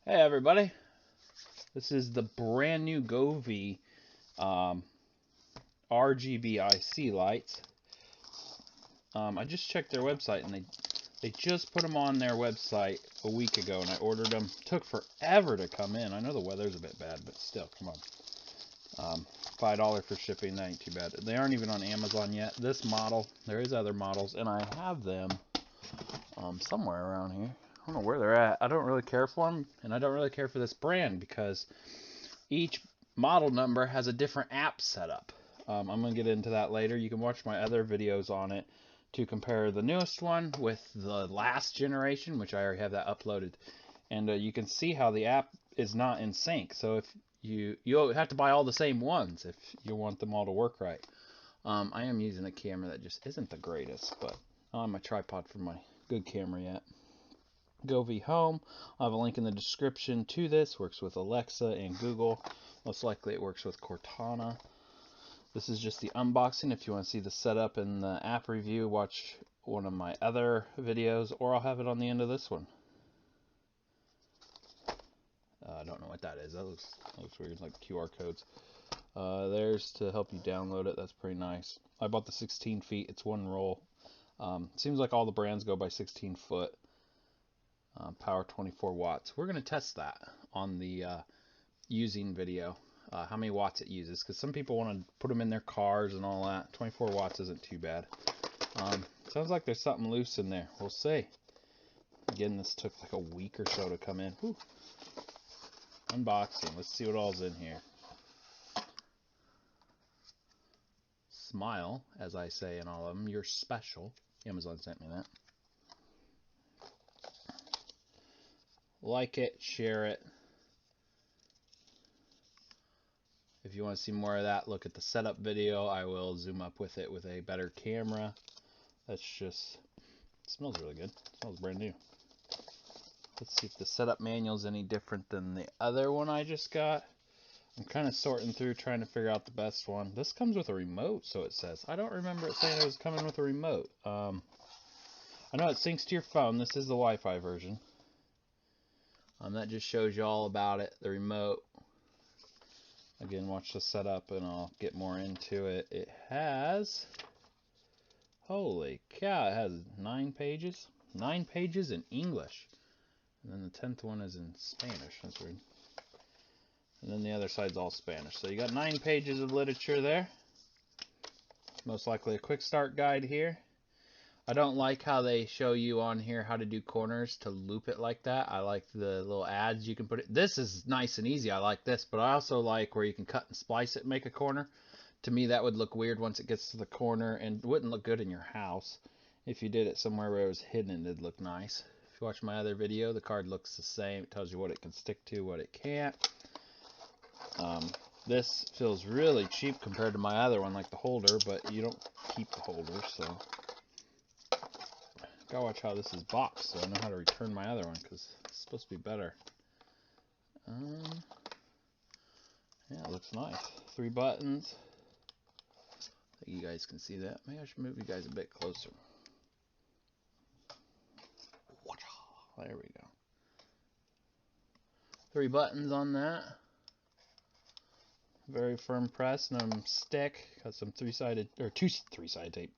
Hey everybody, this is the brand new Govee um, RGBIC lights. I just checked their website and they just put them on their website a week ago, and I ordered them. Took forever to come in. I know the weather's a bit bad, but still, come on. $5 for shipping, that ain't too bad. They aren't even on Amazon yet. This model, there is other models, and I have them somewhere around here. I don't know where they're at. I don't really care for them, and I don't really care for this brand because each model number has a different app setup. I'm going to get into that later. You can watch my other videos on it to compare the newest one with the last generation, which I already have that uploaded. And you can see how the app is not in sync. So if you have to buy all the same ones if you want them all to work right. I am using a camera that just isn't the greatest, but I don't have my tripod for my good camera yet. Govee Home. I'll have a link in the description to this. Works with Alexa and Google. Most likely it works with Cortana. This is just the unboxing. If you want to see the setup and the app review, watch one of my other videos, or I'll have it on the end of this one. I don't know what that is. That looks weird, like QR codes. There's to help you download it. That's pretty nice. I bought the 16 feet. It's one roll. Seems like all the brands go by 16 foot. Power 24 watts. We're going to test that on the using video, how many watts it uses, because some people want to put them in their cars and all that. 24 watts isn't too bad. Sounds like there's something loose in there. We'll see. Again, this took like a week or so to come in. Whew. Unboxing. Let's see what all's in here. Smile, as I say in all of them. You're special. Amazon sent me that. Like it, share it. If you want to see more of that, look at the setup video. I will zoom up with it with a better camera. That's just, it smells really good. It smells brand new. Let's see if the setup manual is any different than the other one I just got. I'm kind of sorting through trying to figure out the best one. This comes with a remote, so it says. I don't remember it saying it was coming with a remote. I know it syncs to your phone. This is the Wi-Fi version. That just shows you all about it. The remote. Again, watch the setup and I'll get more into it. It has, holy cow, it has 9 pages. 9 pages in English. And then the 10th one is in Spanish. That's weird. And then the other side's all Spanish. So you got 9 pages of literature there. Most likely a quick start guide here. I don't like how they show you on here how to do corners to loop it like that. I like the little ads you can put it. This is nice and easy. I like this, but I also like where you can cut and splice it and make a corner. To me, that would look weird once it gets to the corner and wouldn't look good in your house. If you did it somewhere where it was hidden, it'd look nice. If you watch my other video, the card looks the same. It tells you what it can stick to, what it can't. This feels really cheap compared to my other one, like the holder, but you don't keep the holder, so gotta watch how this is boxed so I know how to return my other one, because it's supposed to be better. Yeah, it looks nice. 3 buttons. I think you guys can see that. Maybe I should move you guys a bit closer. There we go. 3 buttons on that. Very firm press, no stick. Got some two-sided tape.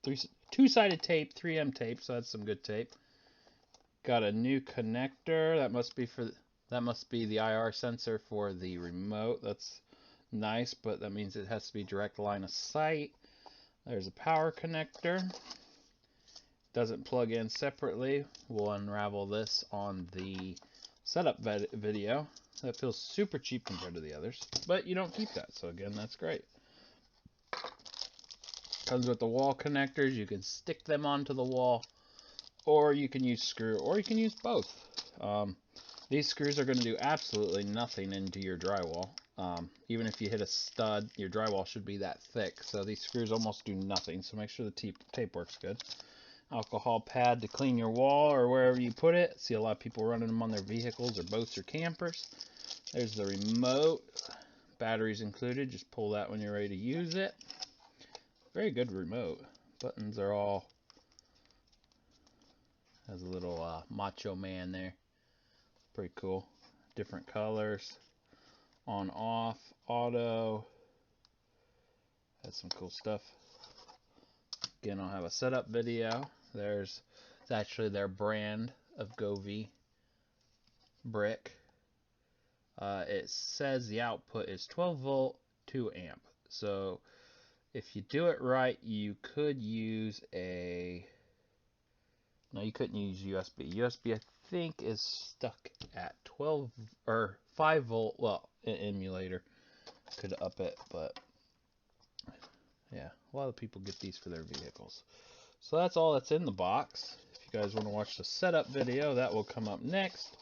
2-sided tape, 3M tape, so that's some good tape. Got a new connector. That must be the IR sensor for the remote. That's nice, but that means it has to be direct line of sight. There's a power connector. Doesn't plug in separately. We'll unravel this on the setup video. That feels super cheap compared to the others, but you don't keep that, so again, that's great. Comes with the wall connectors. You can stick them onto the wall, or you can use screw, or you can use both. These screws are going to do absolutely nothing into your drywall. Even if you hit a stud, your drywall should be that thick, so these screws almost do nothing, so make sure the tape works good. Alcohol pad to clean your wall or wherever you put it. See a lot of people running them on their vehicles or boats or campers. There's the remote. Batteries included. Just pull that when you're ready to use it. Very good remote. Buttons are all, has a little macho man there. Pretty cool. different colors, on, off, auto. That's some cool stuff. Again, I'll have a setup video. It's actually their brand of Govee brick. It says the output is 12 volt, 2 amp. So if you do it right, you could use no, you couldn't use USB. USB, I think, is stuck at 12 or 5 volt. Well, an emulator could up it, but yeah, a lot of people get these for their vehicles. So that's all that's in the box. If you guys want to watch the setup video, that will come up next.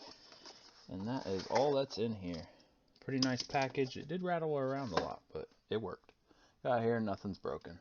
And that is all that's in here. Pretty nice package. It did rattle around a lot, but it worked. Got here, nothing's broken.